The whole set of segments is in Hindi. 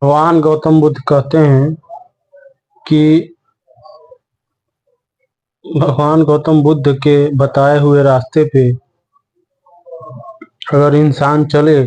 भगवान गौतम बुद्ध कहते हैं कि भगवान गौतम बुद्ध के बताए हुए रास्ते पे अगर इंसान चले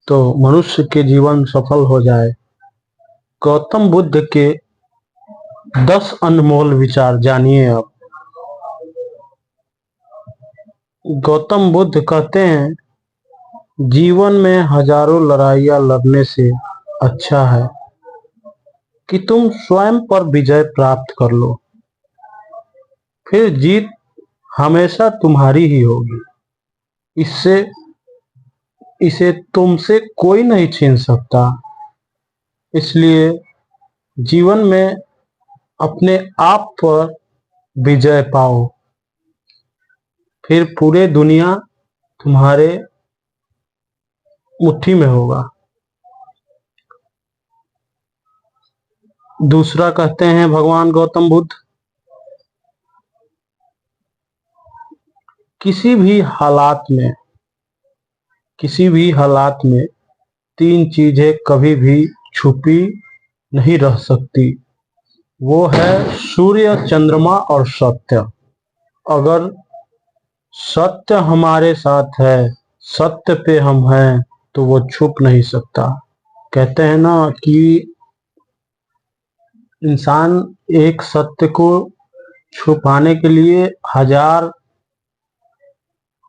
तो मनुष्य के जीवन सफल हो जाए। गौतम बुद्ध के 10 अनमोल विचार जानिए आप। गौतम बुद्ध कहते हैं, जीवन में हजारों लड़ाइयाँ लड़ने से अच्छा है कि तुम स्वयं पर विजय प्राप्त कर लो, फिर जीत हमेशा तुम्हारी ही होगी। इससे इसे तुमसे कोई नहीं छीन सकता। इसलिए जीवन में अपने आप पर विजय पाओ, फिर पूरे दुनिया तुम्हारे मुट्ठी में होगा। दूसरा कहते हैं भगवान गौतम बुद्ध, किसी भी हालात में 3 चीजें कभी भी छुपी नहीं रह सकती। वो है सूर्य, चंद्रमा और सत्य। अगर सत्य हमारे साथ है, सत्य पे हम हैं, तो वो छुप नहीं सकता। कहते हैं ना कि इंसान एक सत्य को छुपाने के लिए 1000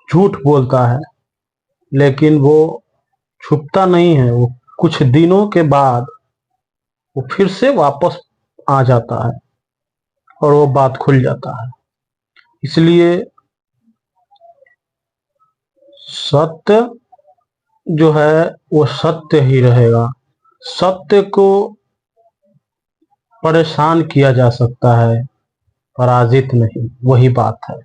झूठ बोलता है, लेकिन वो छुपता नहीं है। वो कुछ दिनों के बाद वो फिर से वापस आ जाता है और वो बात खुल जाता है। इसलिए सत्य जो है वो सत्य ही रहेगा। सत्य को परेशान किया जा सकता है, पराजित नहीं। वही बात है।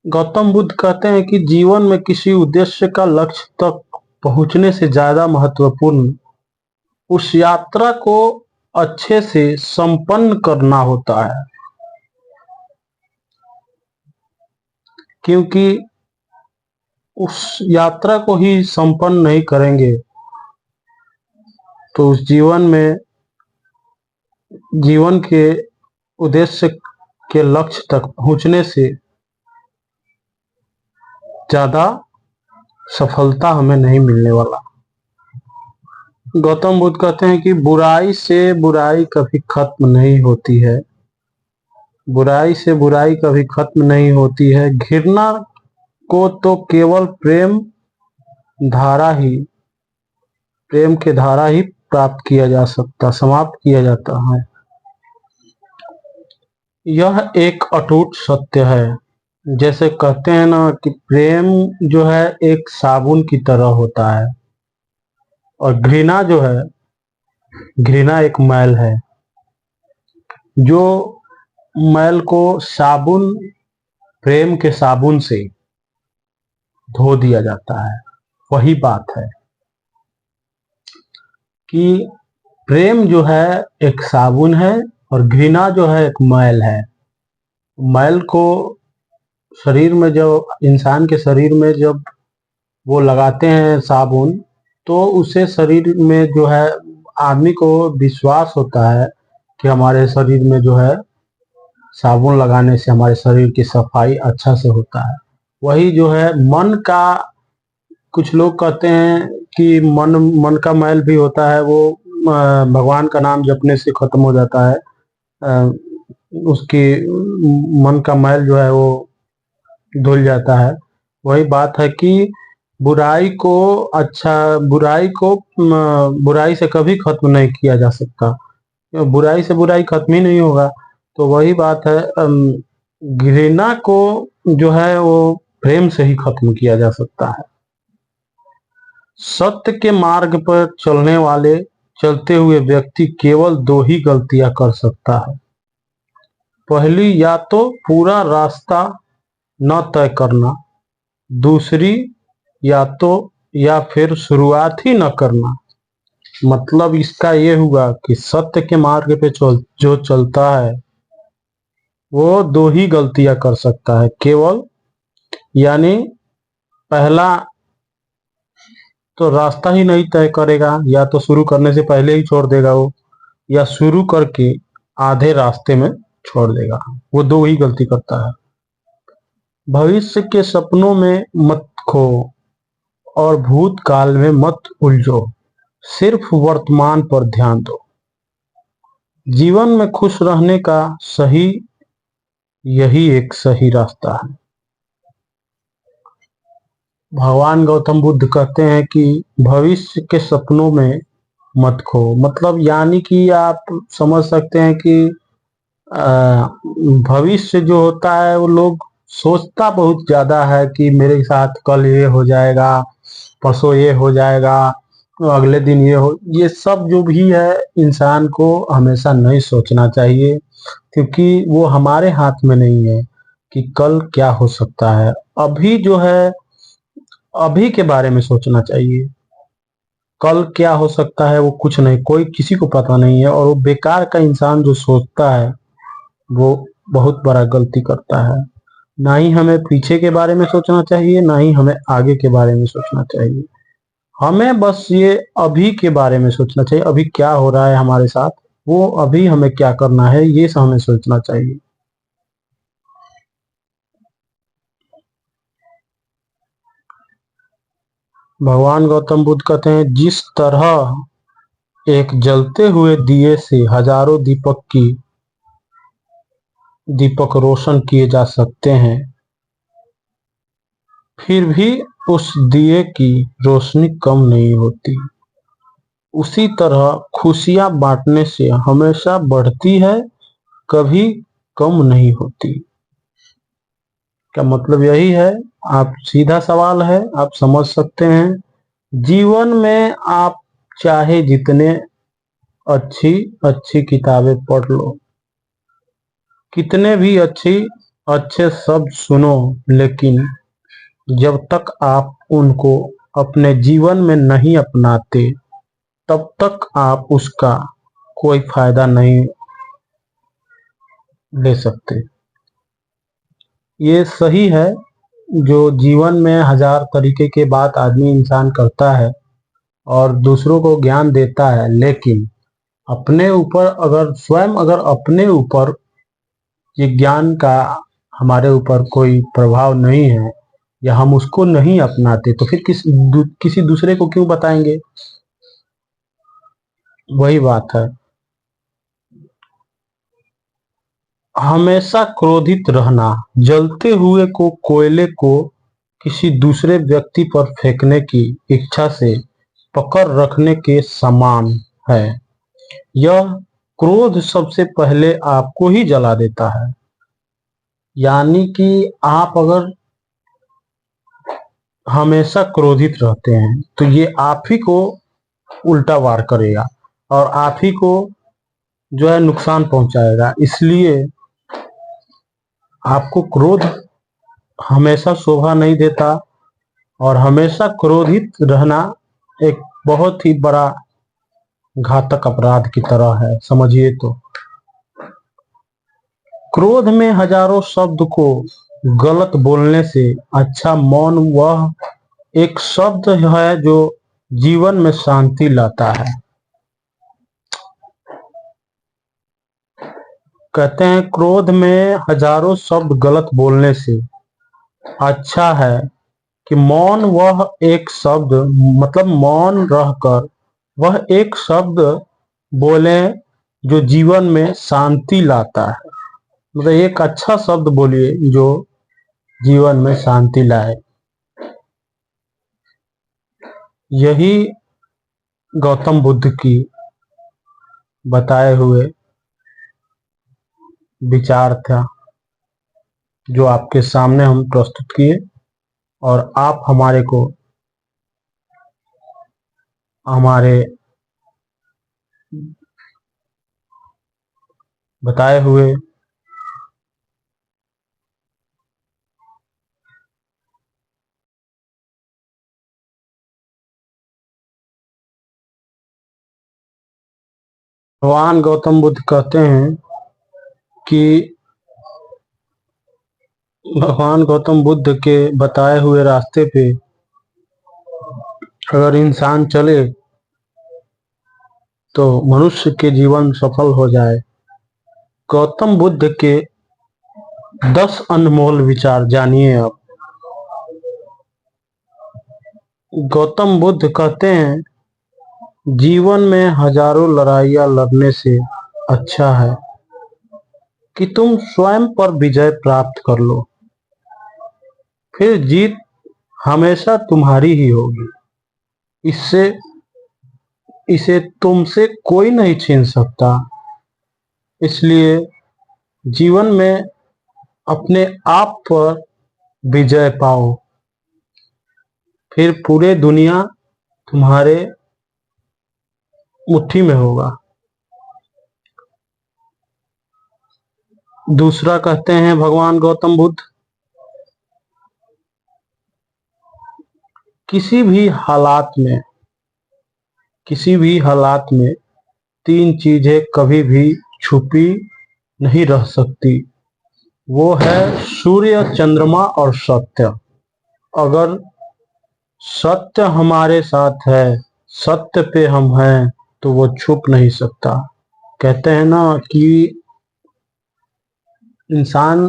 गौतम बुद्ध कहते हैं कि जीवन में किसी उद्देश्य का लक्ष्य तक पहुंचने से ज्यादा महत्वपूर्ण उस यात्रा को अच्छे से संपन्न करना होता है। क्योंकि उस यात्रा को ही संपन्न नहीं करेंगे तो उस जीवन के उद्देश्य के लक्ष्य तक पहुंचने से ज्यादा सफलता हमें नहीं मिलने वाला। गौतम बुद्ध कहते हैं कि बुराई से बुराई कभी खत्म नहीं होती है। बुराई से बुराई कभी खत्म नहीं होती है। घृणा को तो केवल प्रेम के धारा ही प्राप्त किया जा सकता, समाप्त किया जाता है। यह एक अटूट सत्य है। जैसे कहते हैं ना कि प्रेम जो है एक साबुन की तरह होता है, और घृणा एक मैल है। जो मैल को प्रेम के साबुन से धो दिया जाता है। वही बात है कि प्रेम जो है एक साबुन है और घृणा जो है एक मैल है। मैल को इंसान के शरीर में जब वो लगाते हैं साबुन, तो उसे शरीर में जो है आदमी को विश्वास होता है कि हमारे शरीर में जो है साबुन लगाने से हमारे शरीर की सफाई अच्छा से होता है। वही जो है मन का, कुछ लोग कहते हैं कि मन का मैल भी होता है, वो भगवान का नाम जपने से खत्म हो जाता है। उसकी मन का मैल जो है वो धुल जाता है। वही बात है कि बुराई से कभी खत्म नहीं किया जा सकता। बुराई से बुराई खत्म ही नहीं होगा। तो वही बात है, घृणा को जो है वो प्रेम से ही खत्म किया जा सकता है। सत्य के मार्ग पर चलते हुए व्यक्ति केवल 2 ही गलतियां कर सकता है। पहली, या तो पूरा रास्ता न तय करना। दूसरी, या फिर शुरुआत ही न करना। मतलब इसका ये हुआ कि सत्य के मार्ग पे जो चलता है वो 2 ही गलतियां कर सकता है केवल। यानी पहला, तो रास्ता ही नहीं तय करेगा, या तो शुरू करने से पहले ही छोड़ देगा वो, या शुरू करके आधे रास्ते में छोड़ देगा। वो दो ही गलती करता है। भविष्य के सपनों में मत खो और भूतकाल में मत उलझो, सिर्फ वर्तमान पर ध्यान दो। जीवन में खुश रहने का सही यही एक सही रास्ता है। भगवान गौतम बुद्ध कहते हैं कि भविष्य के सपनों में मत खो, मतलब यानी कि आप समझ सकते हैं कि भविष्य जो होता है वो लोग सोचता बहुत ज्यादा है कि मेरे साथ कल ये हो जाएगा, परसों ये हो जाएगा, तो अगले दिन ये हो, ये सब जो भी है इंसान को हमेशा नहीं सोचना चाहिए, क्योंकि वो हमारे हाथ में नहीं है कि कल क्या हो सकता है। अभी जो है अभी के बारे में सोचना चाहिए। कल क्या हो सकता है वो कुछ नहीं, कोई किसी को पता नहीं है, और वो बेकार का इंसान जो सोचता है वो बहुत बड़ा गलती करता है। ना ही हमें पीछे के बारे में सोचना चाहिए, ना ही हमें आगे के बारे में सोचना चाहिए। हमें बस ये अभी के बारे में सोचना चाहिए, अभी क्या हो रहा है हमारे साथ, वो अभी हमें क्या करना है ये सब हमें सोचना चाहिए। भगवान गौतम बुद्ध कहते हैं, जिस तरह एक जलते हुए दिए से हजारों दीपक रोशन किए जा सकते हैं, फिर भी उस दिए की रोशनी कम नहीं होती। उसी तरह खुशियां बांटने से हमेशा बढ़ती है, कभी कम नहीं होती। क्या मतलब यही है, आप सीधा सवाल है, आप समझ सकते हैं। जीवन में आप चाहे जितने अच्छी अच्छी किताबें पढ़ लो, कितने भी अच्छे शब्द सुनो, लेकिन जब तक आप उनको अपने जीवन में नहीं अपनाते, तब तक आप उसका कोई फायदा नहीं ले सकते। ये सही है, जो जीवन में हजार तरीके के बात आदमी इंसान करता है और दूसरों को ज्ञान देता है, लेकिन अपने ऊपर अगर स्वयं अगर अपने ऊपर ये ज्ञान का हमारे ऊपर कोई प्रभाव नहीं है, या हम उसको नहीं अपनाते, तो फिर किसी दूसरे को क्यों बताएंगे। वही बात है। हमेशा क्रोधित रहना जलते हुए को कोयले को किसी दूसरे व्यक्ति पर फेंकने की इच्छा से पकड़ रखने के समान है। यह क्रोध सबसे पहले आपको ही जला देता है। यानी कि आप अगर हमेशा क्रोधित रहते हैं तो ये आप ही को उल्टा वार करेगा और आप ही को जो है नुकसान पहुंचाएगा। इसलिए आपको क्रोध हमेशा शोभा नहीं देता, और हमेशा क्रोधित रहना एक बहुत ही बड़ा घातक अपराध की तरह है, समझिए तो। क्रोध में हजारों शब्द को गलत बोलने से अच्छा मौन वह एक शब्द है जो जीवन में शांति लाता है। कहते हैं, क्रोध में हजारों शब्द गलत बोलने से अच्छा है कि मौन वह एक शब्द, मतलब मौन रहकर वह एक शब्द बोले जो जीवन में शांति लाता है। मतलब एक अच्छा शब्द बोलिए जो जीवन में शांति लाए। यही गौतम बुद्ध की बताए हुए विचार था, जो आपके सामने हम प्रस्तुत किए, और आप हमारे को हमारे बताए हुए भगवान गौतम बुद्ध कहते हैं कि भगवान गौतम बुद्ध के बताए हुए रास्ते पे अगर इंसान चले तो मनुष्य के जीवन सफल हो जाए। गौतम बुद्ध के 10 अनमोल विचार जानिए आप। गौतम बुद्ध कहते हैं, जीवन में हजारों लड़ाइयाँ लड़ने से अच्छा है कि तुम स्वयं पर विजय प्राप्त कर लो, फिर जीत हमेशा तुम्हारी ही होगी। इसे तुमसे कोई नहीं छीन सकता। इसलिए जीवन में अपने आप पर विजय पाओ, फिर पूरे दुनिया तुम्हारे मुट्ठी में होगा। दूसरा कहते हैं भगवान गौतम बुद्ध, किसी भी हालात में 3 चीजें कभी भी छुपी नहीं रह सकती। वो है सूर्य, चंद्रमा और सत्य। अगर सत्य हमारे साथ है, सत्य पे हम हैं, तो वो छुप नहीं सकता। कहते हैं ना कि इंसान